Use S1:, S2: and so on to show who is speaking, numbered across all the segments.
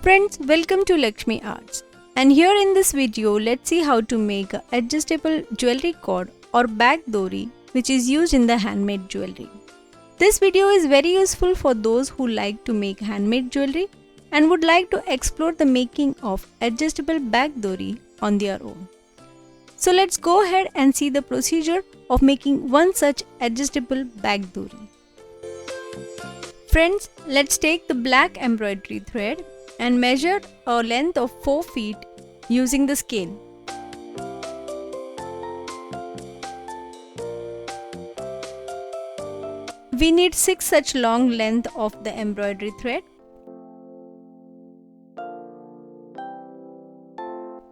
S1: Friends, welcome to Lakshmi Arts. And here in this video, let's see how to make a adjustable jewelry cord or backdori which is used in the handmade jewelry. This video is very useful for those who like to make handmade jewelry and would like to explore the making of adjustable backdori on their own. So let's go ahead and see the procedure of making one such adjustable backdori. Friends, let's take the black embroidery thread and measure a length of 4 feet using the scale. We need 6 such long length of the embroidery thread.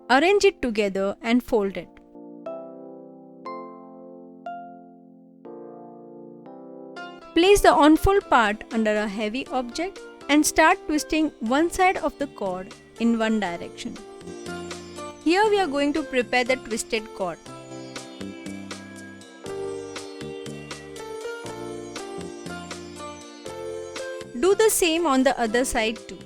S1: Arrange it together and fold it. Place the unfold part under a heavy object and start twisting one side of the cord in one direction. Here we are going to prepare the twisted cord. Do the same on the other side too.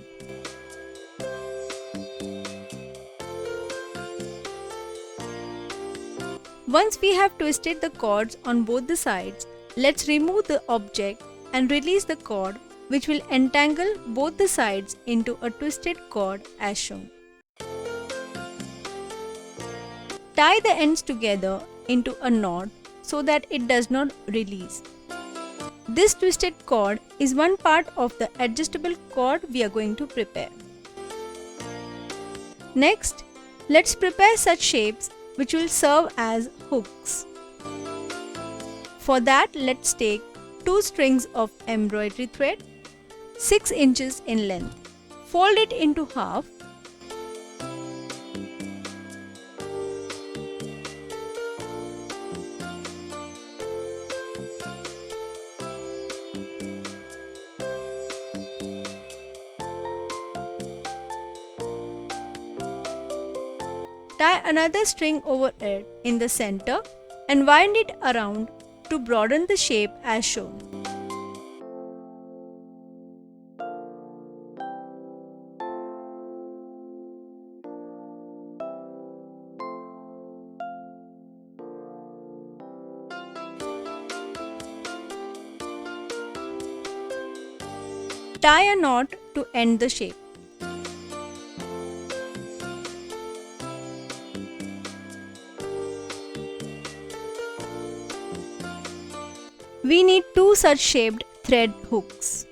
S1: Once we have twisted the cords on both the sides, let's remove the object and release the cord, which will entangle both the sides into a twisted cord as shown. Tie the ends together into a knot so that it does not release. This twisted cord is one part of the adjustable cord we are going to prepare. Next, let's prepare such shapes which will serve as hooks. For that, let's take 2 strings of embroidery thread, 6 inches in length. Fold it into half. Tie another string over it in the center and wind it around to broaden the shape as shown. Tie a knot to end the shape. We need 2 such shaped thread hooks.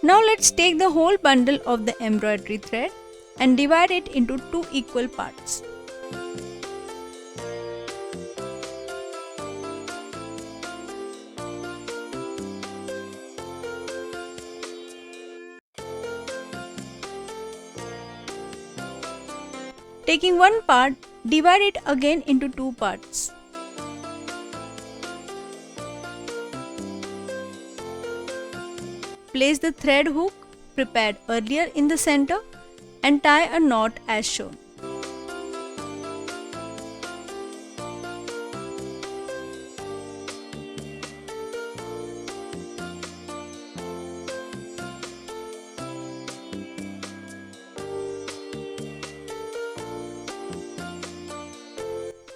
S1: Now let's take the whole bundle of the embroidery thread and divide it into 2 equal parts. Taking one part, divide it again into 2 parts. Place the thread hook prepared earlier in the center and tie a knot as shown.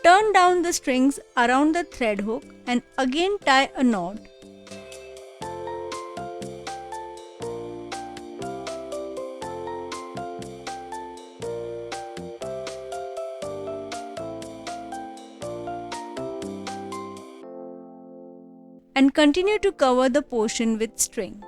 S1: Turn down the strings around the thread hook and again tie a knot. And continue to cover the portion with string.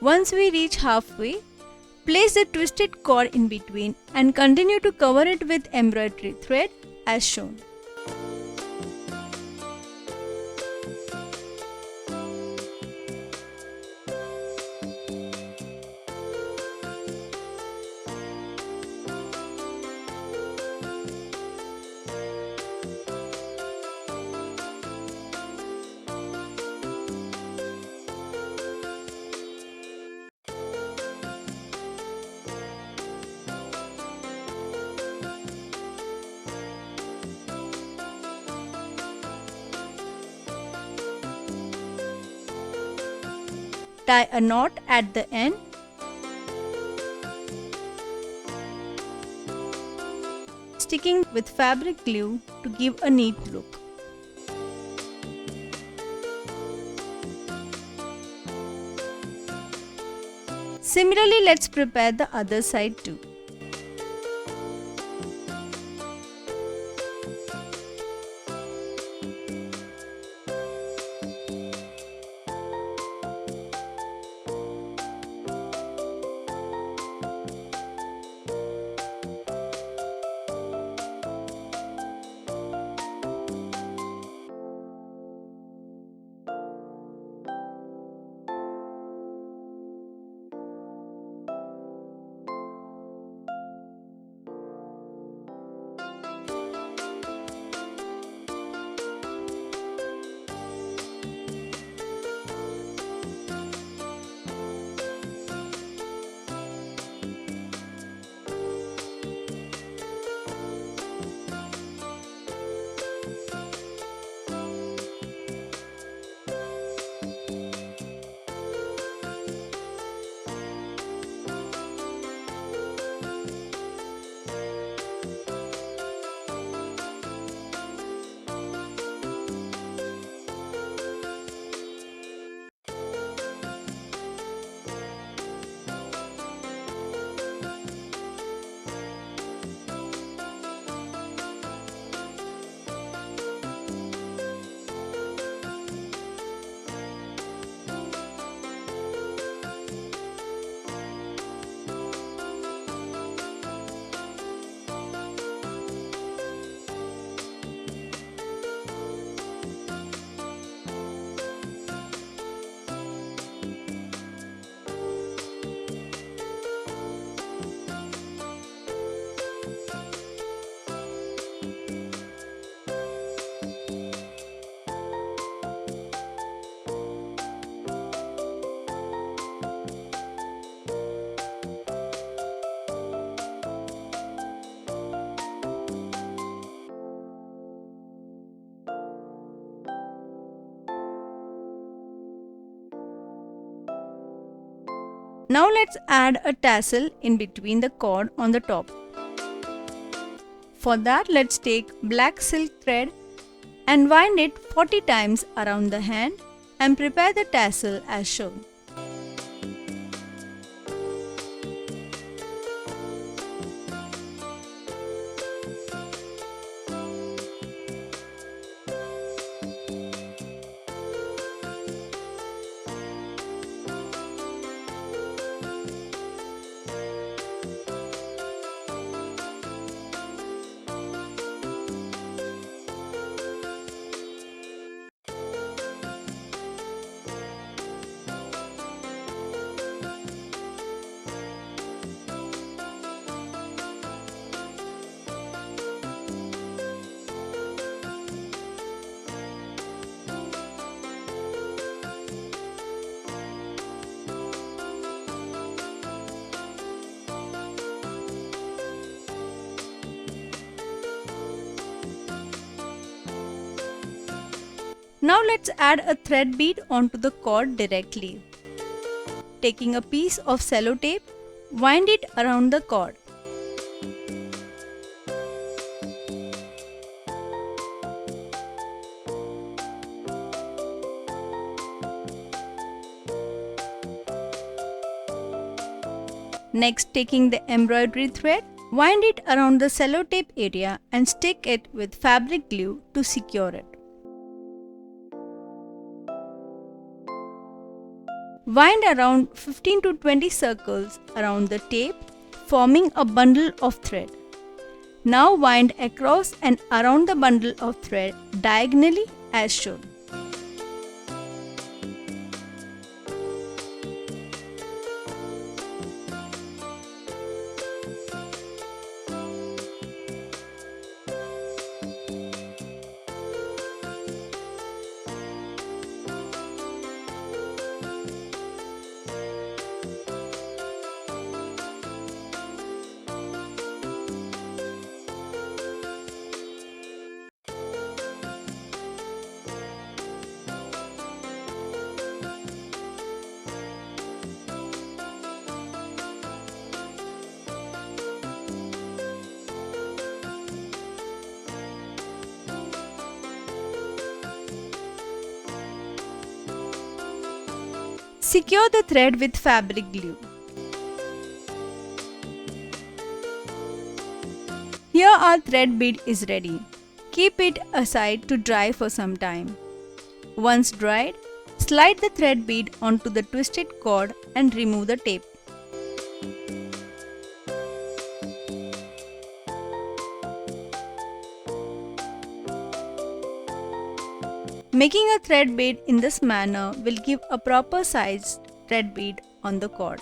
S1: Once we reach halfway, place the twisted cord in between and continue to cover it with embroidery thread as shown. Tie a knot at the end. Sticking with fabric glue to give a neat look. Similarly, let's prepare the other side too. Now let's add a tassel in between the cord on the top. For that, let's take black silk thread and wind it 40 times around the hand and prepare the tassel as shown. Now let's add a thread bead onto the cord directly. Taking a piece of cello tape, wind it around the cord. Next, taking the embroidery thread, wind it around the cello tape area and stick it with fabric glue to secure it. Wind around 15 to 20 circles around the tape, forming a bundle of thread. Now wind across and around the bundle of thread diagonally as shown. Secure the thread with fabric glue. Here our thread bead is ready. Keep it aside to dry for some time. Once dried, slide the thread bead onto the twisted cord and remove the tape. Making a thread bead in this manner will give a proper sized thread bead on the cord.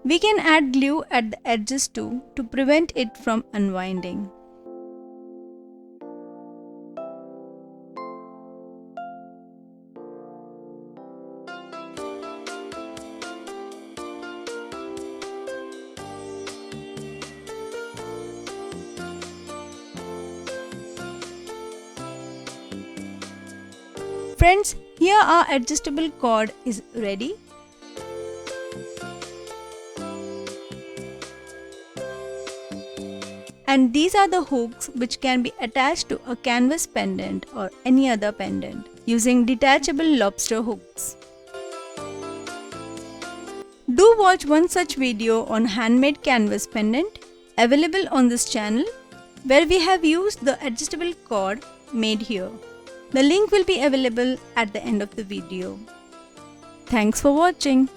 S1: We can add glue at the edges too to prevent it from unwinding. Friends, here our adjustable cord is ready. And these are the hooks which can be attached to a canvas pendant or any other pendant using detachable lobster hooks. Do watch one such video on handmade canvas pendant available on this channel where we have used the adjustable cord made here. The link will be available at the end of the video. Thanks for watching.